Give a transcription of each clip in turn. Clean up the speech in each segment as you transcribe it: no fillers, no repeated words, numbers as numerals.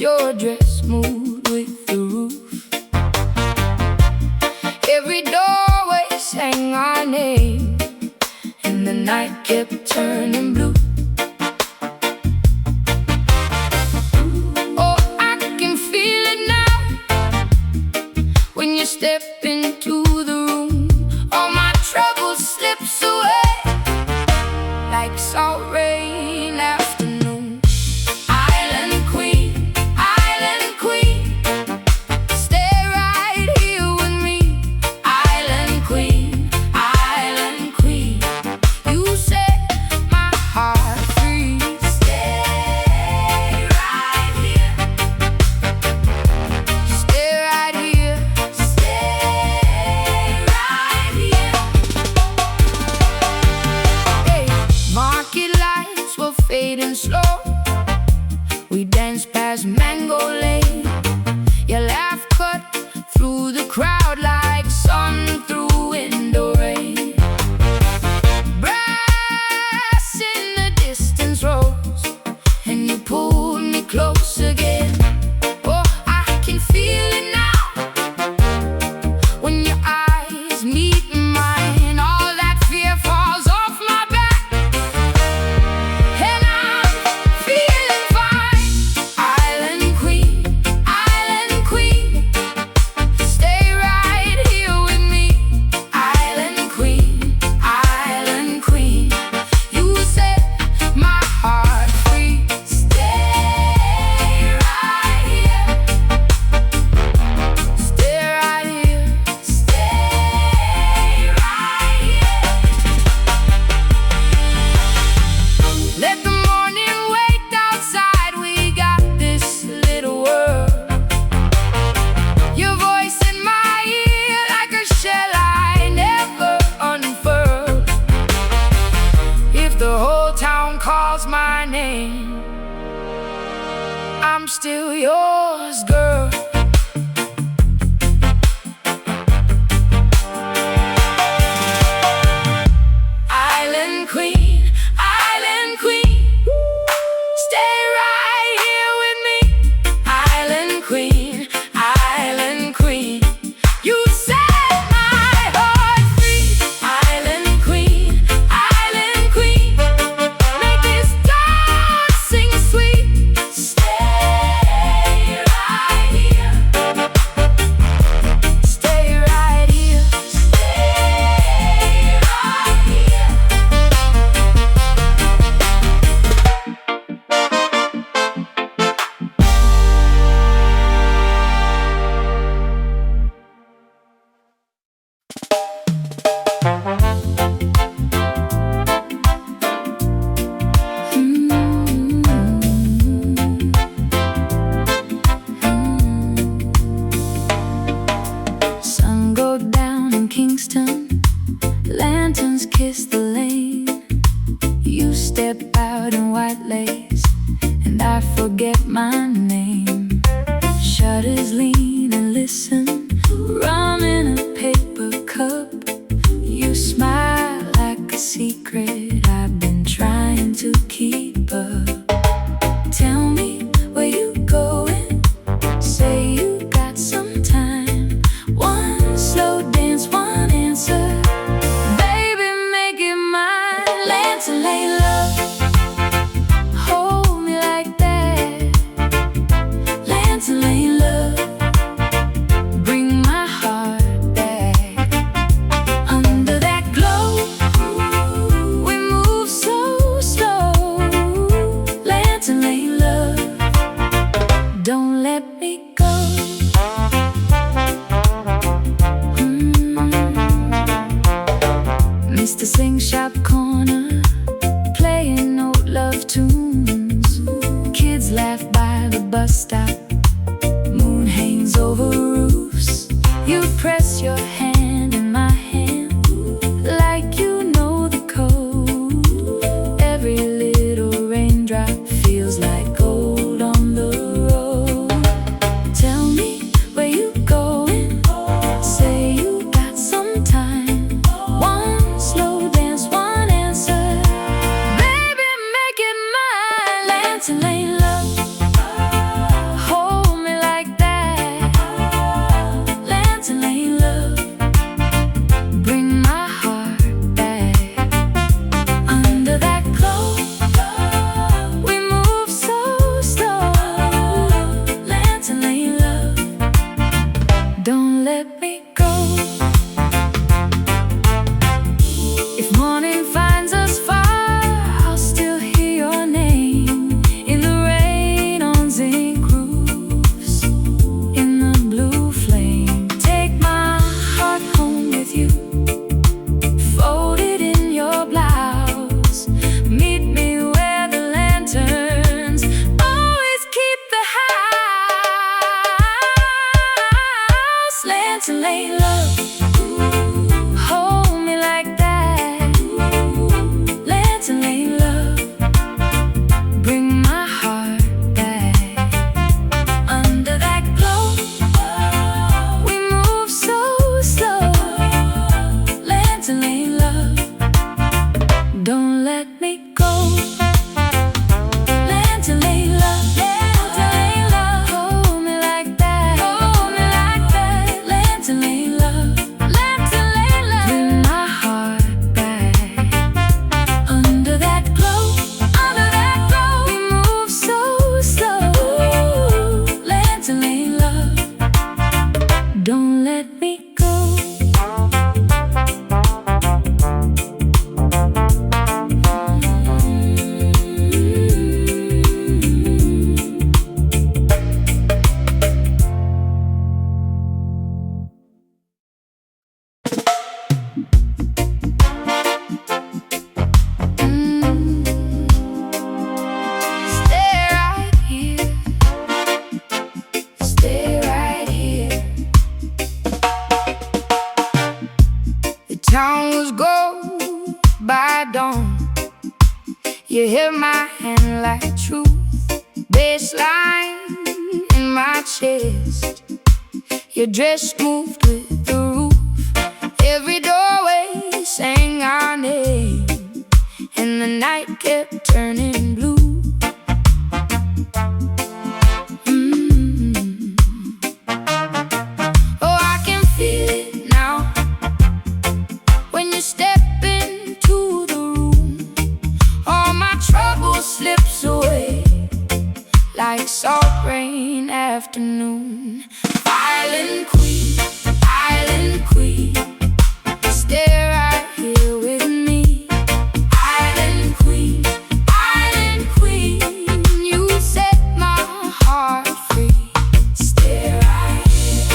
your dress moved with the roof. Every doorway sang our name, and the night kept turning blue. Oh, I can feel it now when you step into the room. All my troubles slips away like salt rain afternoon. Island queen, stay right here with me. Island queen, you set my heart free. Stay right here, stay right here, stay right here. Hey, market lights were fading slow. We danced past Mango Lane. Your laugh cut through the crowd like sun through window rain. Brass in the distance rose, and you pulled me close again. Oh, I can feel it now when your eyes meet mine. All that fear falls off my back, and I'm feeling fine. Island queen, stay right here with me. Island queen, you set my heart free. Stay right here, stay right here, stay right here. Let the morning wait outside, we got this little world. Your voice in my ear like a shell I never unfurled. If the whole town calls my name, I'm still yours, girl. Island queen, stay right here with me. Island queen, you set my heart free. Island queen, make this dark sing sweet. Stay right here, stay right here, stay right here. Sun go down in Kingston, lanterns kiss the lane. You step out in white lace, and I forget my name. Shutters lean and listen, rum in a paper cup. You smile like a secret I've been trying to keep up. Tell me where you going, say you got some time. One slow dance, one answer, baby, make it mine. Lantern lane love, hold me like that. Lantern lane love, bring my heart back. Under that glow, we move so slow. Lantern lane love, don't let me go. Mr. Sing Shop Corner, playing old love tunes. Kids laugh by the bus stop, moon hangs over roofs. You press your hand in my hand like you know the code. Every little raindrop feels like gold on the road. Tell me where you going, say you got some time. One slow dance, one answer, baby, make it mine. Lantern lane love, love. Don't let me go. Learn to lay love, learn to lay love. Hold me like that, hold me like that. Learn to lay love, learn to lay love. Bring my heart back. Under that glow, we move so slow. Learn to lay love. Don't let me go. Town was gold by dawn. You held my hand like truth. Baseline in my chest. Your dress moved with the roof. Every doorway sang our name, and the night kept turning blue. Oh, I can feel it now. When you step into the room, all my trouble slips away like salt rain afternoon. Island queen, stay right here with me. Island queen, you set my heart free. Stay right here.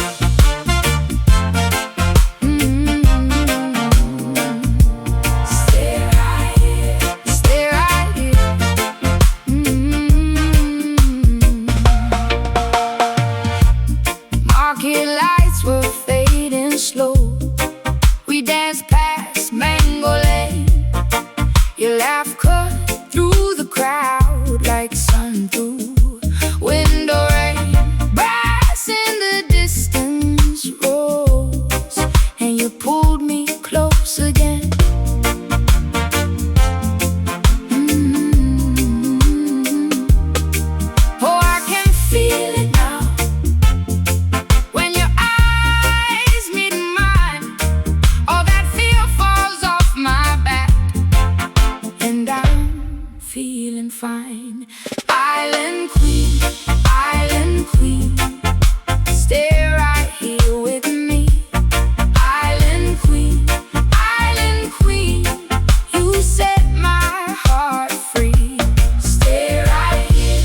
Stay right here. Stay right here. Market lights were fading slow. We danced past Mango Lane. Your laugh cut through the crowd like sun through window rain. Brass in the distance rose, and you pulled me close again. Oh, I can feel it now. When your eyes meet mine, all that fear falls off my back, and I'm feeling fine. Island queen, stay right here with me. Island queen, you set my heart free. Stay right here.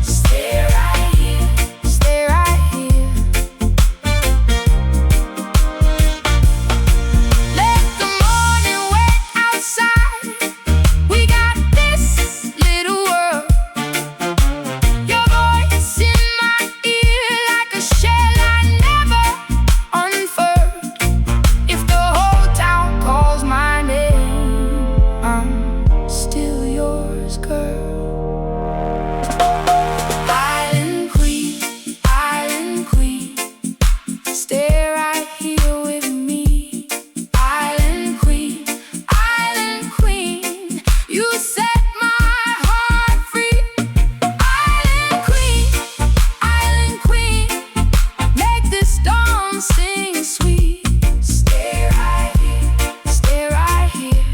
Stay right here. Stay right here. Let the morning wait outside. We got this little world. Your voice in my ear like a shell I never unfurled. If the whole town calls my name, I'm still yours, girl. Island queen, stay right here with me. Island queen, you set my heart free. Island queen, make this dawn sing sweet. Stay right here, stay right here.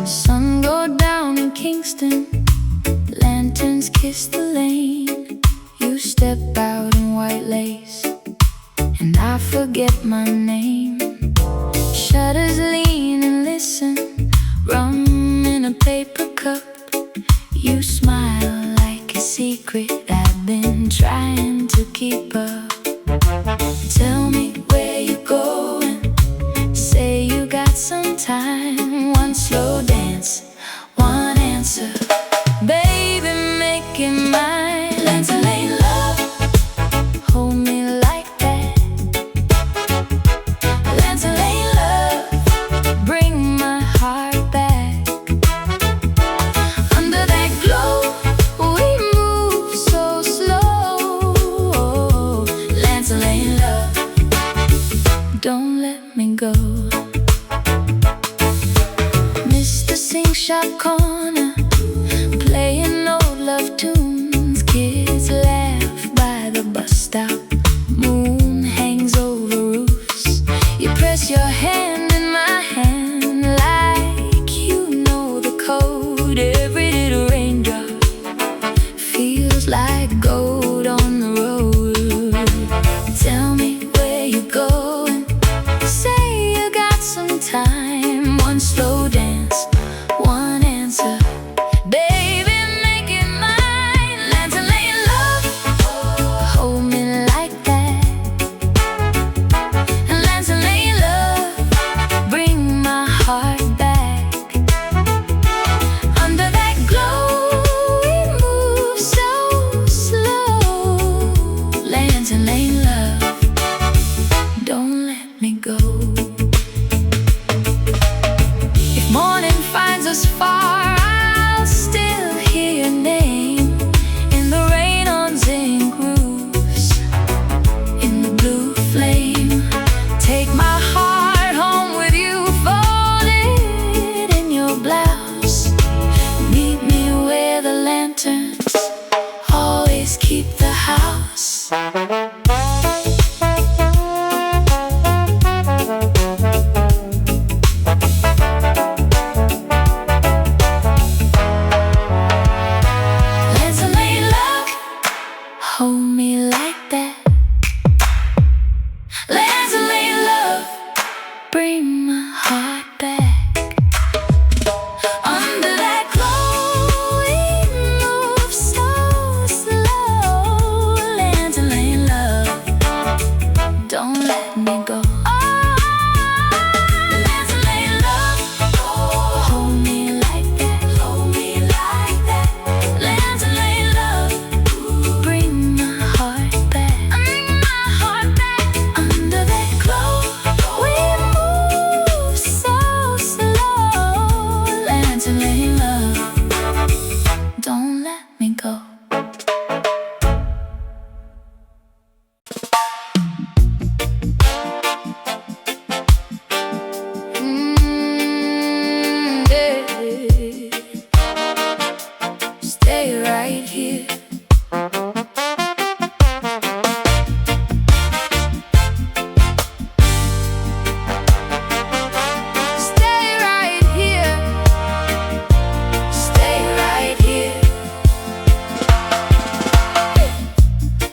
Sun go down in Kingston, lanterns kiss the lane. You step out in white lace, and I forget my name. Shutters lean and listen, rum in a paper cup. You smile like a sea. secret I've been trying to keep up. Tell me where you're going, say you got some time. One slow dance, one answer, baby, make it mine. Let's lay love, hold me like that. Let's lay love, bring my heart back. Under that glow, we move so slow. Let's lay love, don't let me go. Mr. Sing Shop Corner, playing old love tunes. Kids laugh by the bus stop, moon hangs over roofs. You press your hand in my hand like you know the code. Every little raindrop feels like gold on the road. Tell me where you're going, say you got some time. One slow dance, one answer, baby, make it mine. Let's lay love, hold me like that. And let's lay love, bring my heart back. Under that glow, we move so slow. Let's lay love, don't let me go. If morning finds us far, I'll still hear your name in the rain on zinc roofs, in the blue flame. Take my heart home with you, folded in your blouse. Meet me where the lanterns always keep the house. Let's lay love, hold me like that. Let's lay love, bring my heart back. Under that glow, we move so slow. Let's lay love, don't let me go. Let's lay love, hold me like that, hold me like that. Let's lay love, bring my heart back, bring my heart back. Under that glow, we move so slow. Let's lay love, don't let me go. Yeah. Stay right here. Stay right here. Stay right here.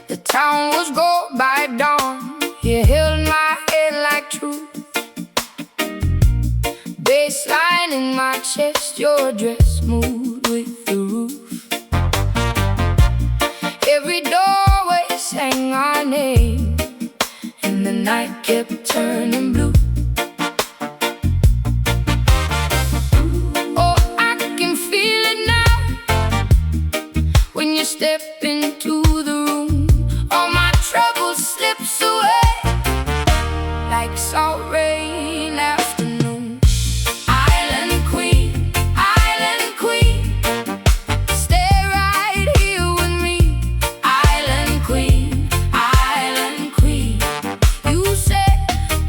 The town was gold by dawn. You held my head like truth. Baseline in my chest, your dress moved with the roof. Every doorway sang our name, and the night kept turning blue. Oh, I can feel it now when you step into the room. All my troubles slips away like salt rain afternoon. Island queen, stay right here with me. Island queen, you set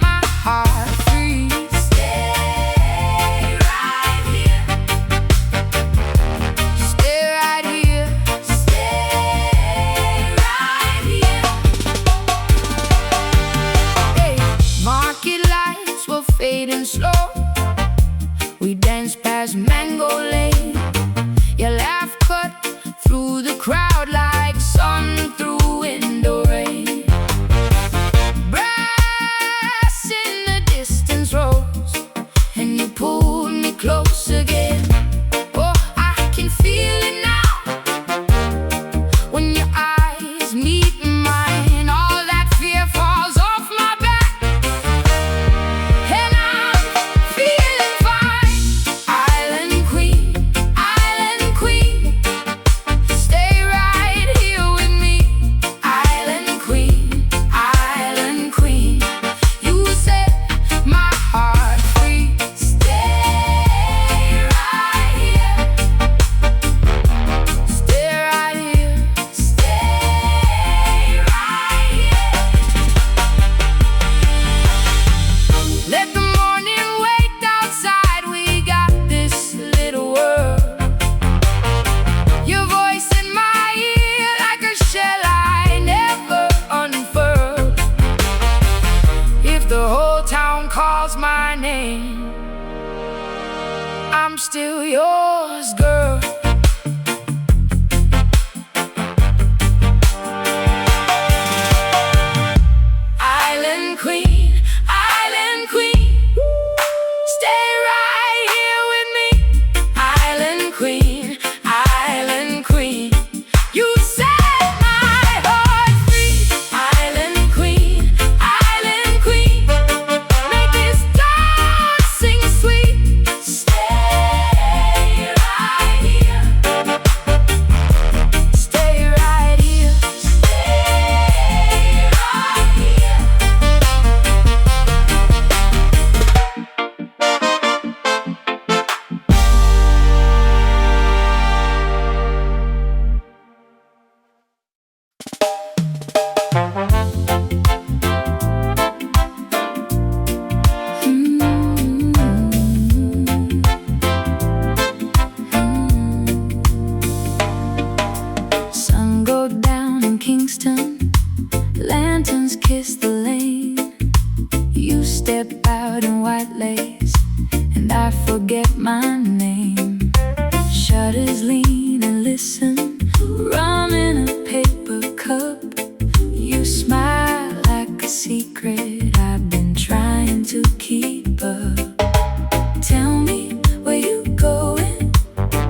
my heart free. Stay right here. Stay right here. Stay still yours, girl. Island queen, island queen, stay right here with me. Island queen, island queen, you set my heart free. Island queen, make this dog sing sweet. Stay right here, stay right here, stay right here. Sun go down in Kingston, lanterns kiss the lane. You step out in white lace, and I forget my name. Shutters lean and listen, rum in a paper cup. You smile like a secret I've been trying to keep up. Tell me where you going,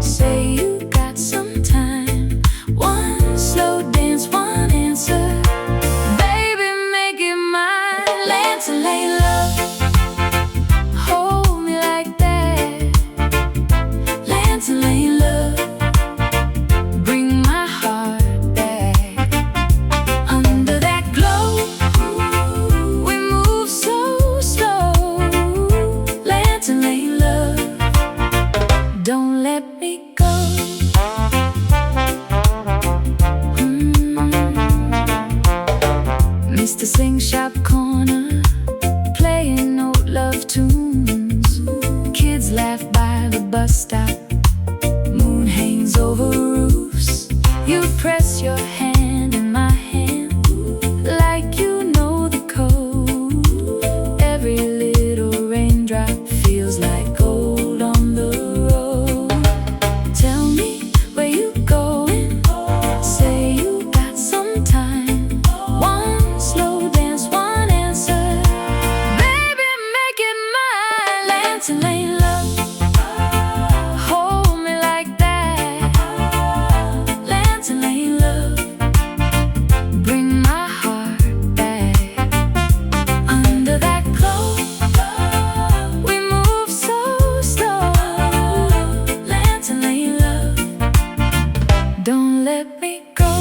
say you got some time. One slow dance, one answer, baby, make it mine. Lantern lane love, hold me like that. Lantern lane love, bring my heart back. Under that glow, we move so slow. Lantern lane love, don't let me go. Mr. Sing Shop Corner, playing old love tunes. Kids laugh by the bus stop, moon hangs over roofs. You press your hand in my hand, like you know the code. Every little raindrop feels like gold on the road. Tell me where you going, say you got some time. One slow dance, one answer, baby, make it mine. Lantern lane love, hold me like that. Lantern lane love, bring my heart back. Under that glow, we move so slow. Lantern lane love, don't let me go.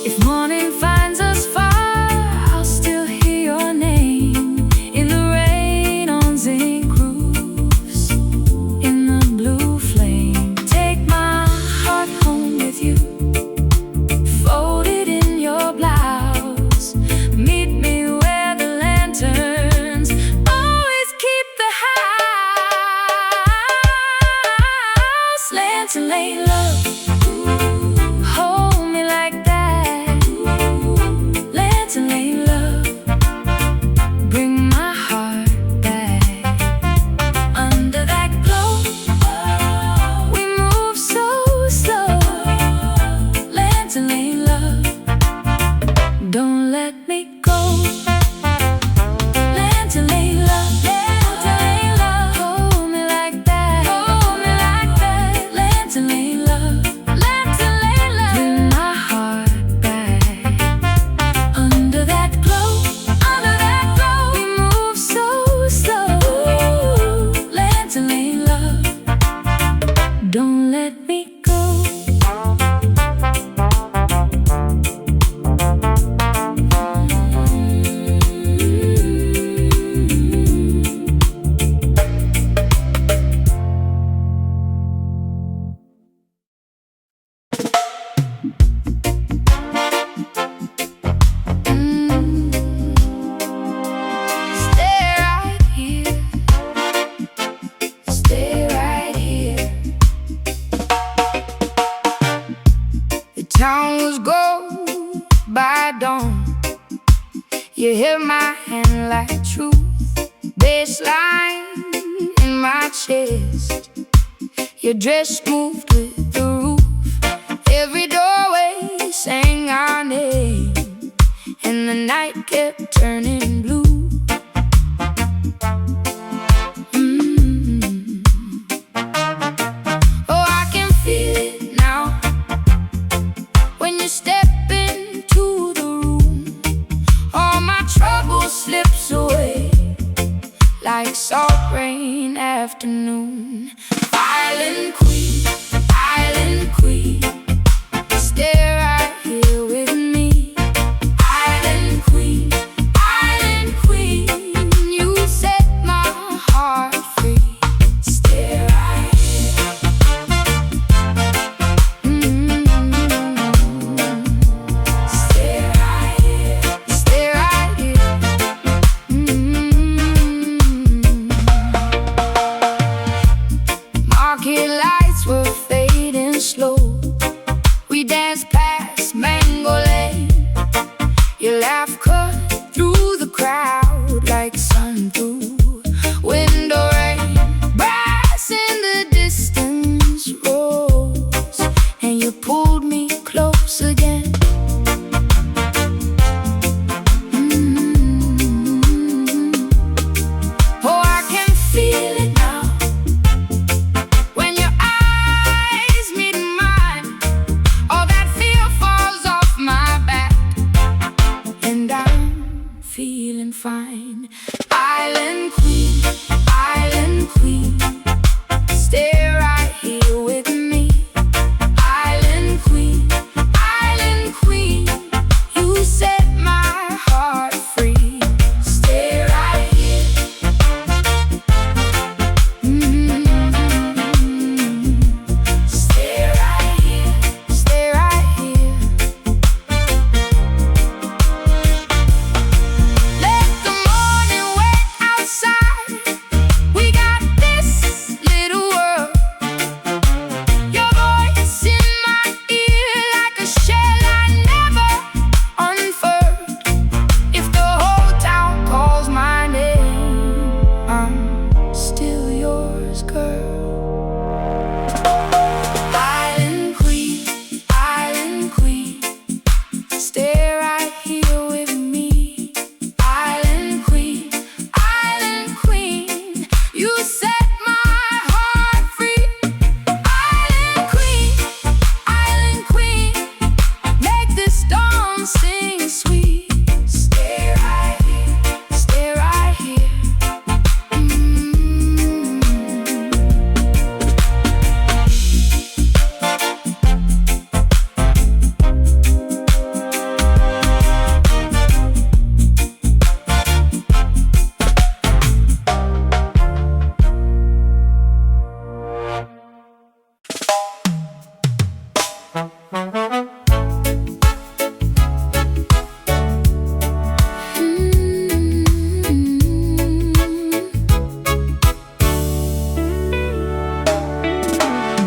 If morning finds us far, I'll still hear your name. In the rain on zinc roofs, in the blue flame. Take my heart home with you, fold it in your blouse. Meet me where the lanterns always keep the house. Lantern lane love, hold me like that. Lantern lane love, bring my heart back. Under that glow, we move so slow. Lantern lane love, don't let me go. Lantern lane love, hold me like that. Hold me like that. Lantern lane love, bring my heart back. Under that glow, we move so slow. Lantern lane love, don't let me go. Stay right here, stay right here. The town was gold by dawn. You held my hand like truth. Baseline my chest. Your dress moved with the roof. Every doorway sang our name, and the night kept turning blue. Oh, I can feel it now. When you step into the room, all my trouble slips away like salt rain afternoon. Island queen, stay right here with me. Island queen, you set my heart free. Stay right here. Stay right here. Stay right here. Market lights were fading slow. We danced past Mango Lane. Your laugh cut through the crowd like sun through window rain. Brass in the distance rose, and you pulled me close again. Oh, I can feel it now. When your eyes meet mine, all that fear falls off my back, and I'm feeling fine. Island queen, stay right here with me. Island queen, you set my heart free. Stay right here. Stay right here. Stay right here. Let the morning wait outside. We got this little world. Your voice in my ear like a shell I never unfurled. If the whole town calls my name, I'm still yours, girl. Island queen, stay right here with me. Island queen, you set my heart free. Island queen, make this dawn sing sweet. Stay right here, stay right here.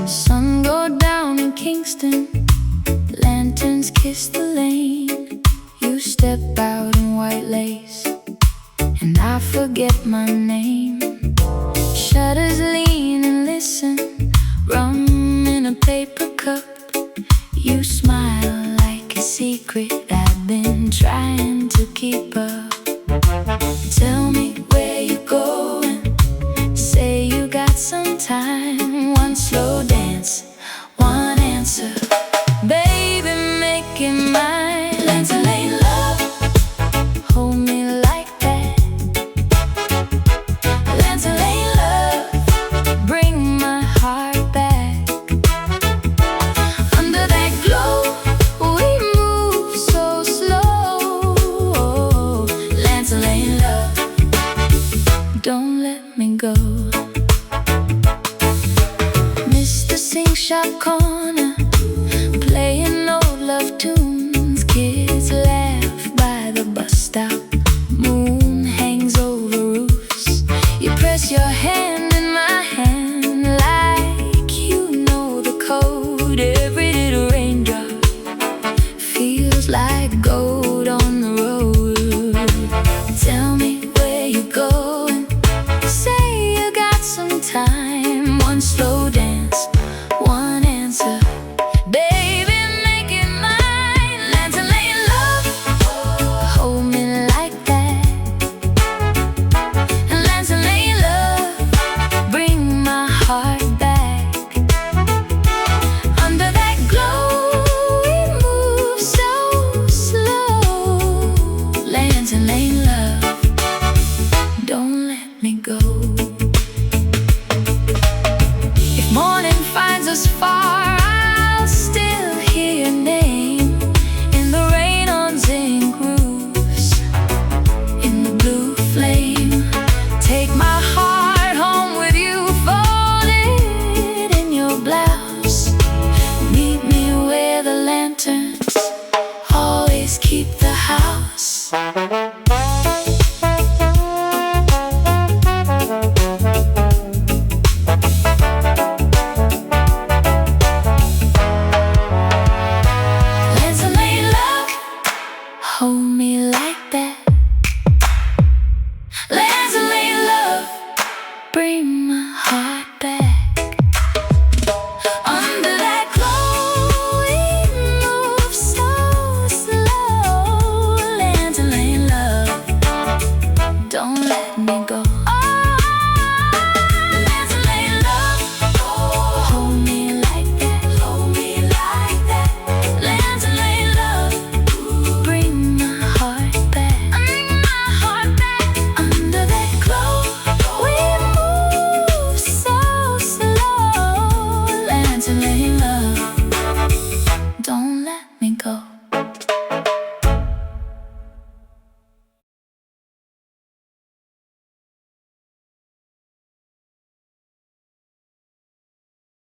Sun go down in Kingston, lanterns kiss the lane. You step out in white lace, and I forget my name. Shutters lean and listen, rum in a paper cup. You smile like a secret I've been trying to keep up. Tell me where you're going, say you got some time. One slow dance, one answer, baby, make it mine. Lancer lane love, hold me like that. Lancer lane love, bring my heart back. Under that glow, we move so slow. Lancer lane love, don't let me go. Mr. Sing Shop Corner, playing old love tunes. Kids laugh by the bus stop. Moon hangs over roofs. You press your hand in my hand like you know the code. Every little raindrop feels like gold on the road. Tell me where you're going, say you got some time. go.